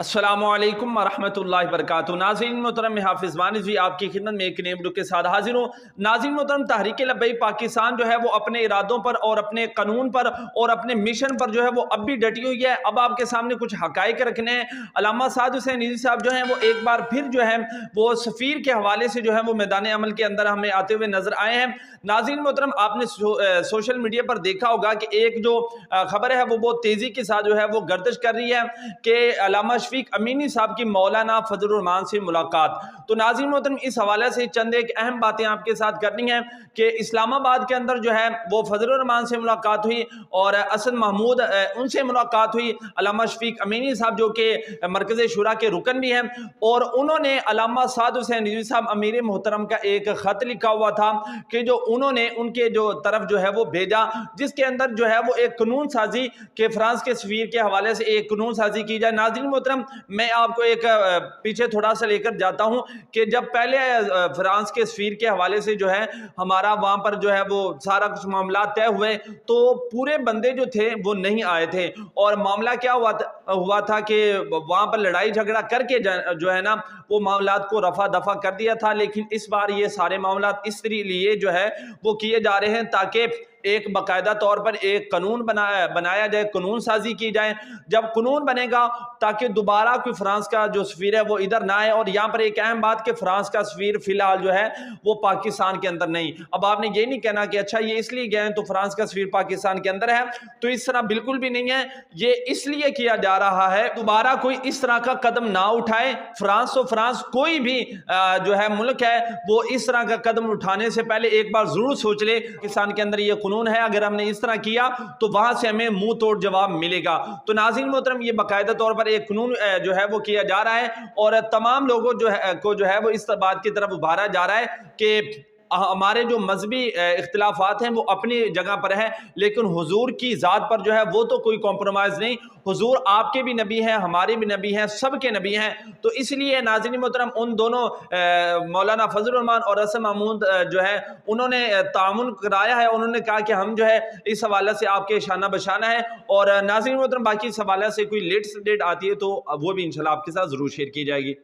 अस्सलामुअलैकुम वरहमतुल्लाहि वबरकातुहू। नाज़रीन मोहतरम, मैं हाफिज़ वानिस जी आपकी खिदमत में एक नए वीडियो के साथ हाजिर हूँ। नाज़रीन मोहतरम, तहरीक लब्बैक पाकिस्तान जो है वो अपने इरादों पर और अपने कानून पर और अपने मिशन पर जो है वो अब भी डटी हुई है। अब आपके सामने कुछ हक़ाइक़ रखने हैं। अल्लामा साद हुसैन निज़वी साहब जो हैं वो एक बार फिर जो है वो सफ़ीर के हवाले से जो है वो मैदान अमल के अंदर हमें आते हुए नज़र आए हैं। नाज़रीन मोहतरम, आपने सोशल मीडिया पर देखा होगा कि एक जो खबर है वो बहुत तेज़ी के साथ जो है वो गर्दिश कर रही है कि अल्लामा शफीक अमीनी साहब की मौलाना फजलुर रहमान से मुलाकात। तो नाज़रीन मोहतरम, इस हवाले से चंद एक अहम बातें आपके साथ करनी है कि इस्लामाबाद के अंदर जो है वो फजलुर रहमान से मुलाकात हुई और असद महमूद उनसे मुलाकात हुई। अल्लामा शफीक अमीनी साहब जो कि मरकज़ शुरा के रुकन भी हैं, और उन्होंने अल्लामा साद हुसैन निज़वी साहब अमीर मोहतरम का एक ख़त लिखा हुआ था कि जो उन्होंने उनके जो तरफ जो है वो भेजा, जिसके अंदर जो है वो एक कानून साजी के फ्रांस के सफ़ीर के हवाले से एक कानून साजी की जाए। नाज़रीन मोहतरम, मैं आपको एक पीछे थोड़ा सा लेकर जाता हूं कि जब पहले फ्रांस के सफ़ीर के हवाले से जो है हमारा वहां पर जो है वो सारा कुछ मामला तय हुए, तो पूरे बंदे जो थे वो नहीं आए थे। और मामला क्या हुआ था कि वहां पर लड़ाई झगड़ा करके जो है ना वो मामलात को रफा दफा कर दिया था। लेकिन इस बार ये सारे मामलात इस लिए जो है वो किए जा रहे हैं ताकि एक बाकायदा तौर पर एक कानून बनाया जाए, कानून साजी की जाए। जब कानून बनेगा ताकि दोबारा कोई फ्रांस का जो सफ़ीर है वो इधर ना आए। और यहाँ पर एक अहम बात कि फ्रांस का सफ़ीर फिलहाल जो है वो पाकिस्तान के अंदर नहीं। अब आपने ये नहीं कहना कि अच्छा ये इसलिए गए हैं तो फ्रांस का सफ़ीर पाकिस्तान के अंदर है, तो इस तरह बिल्कुल भी नहीं है। ये इसलिए किया जा रहा है दोबारा कोई इस तरह का कदम ना उठाए। फ्रांस तो फ्रांस, कोई भी जो है मुल्क है वो इस तरह का कदम उठाने से पहले एक बार जरूर सोच ले पाकिस्तान के अंदर ये कानून है, अगर हमने इस तरह किया तो वहां से हमें मुंह तोड़ जवाब मिलेगा। तो नाज़रीन मोहतरम, ये बाकायदा तौर पर एक कानून जो है वो किया जा रहा है और तमाम लोगों जो है वो इस बात की तरफ उभारा जा रहा है कि हमारे जो मजहबी इख्तिलाफात हैं वो अपनी जगह पर है, लेकिन हुजूर की ज़ात पर जो है वो तो कोई कॉम्प्रोमाइज़ नहीं। हुजूर आपके भी नबी हैं, हमारे भी नबी हैं, सब के नबी हैं। तो इसलिए नाज़रीन मोहतरम, उन दोनों मौलाना फजलुर रहमान और असद महमूद जो है उन्होंने तामुन कराया है। उन्होंने कहा कि हम जो है इस हवाले से आपके शाना बशाना है। और नाज़रीन मोहतरम, बाकी इस हवाले से कोई लेटेस्ट डेट आती है तो वो भी इंशाल्लाह आपके साथ ज़रूर शेयर की जाएगी।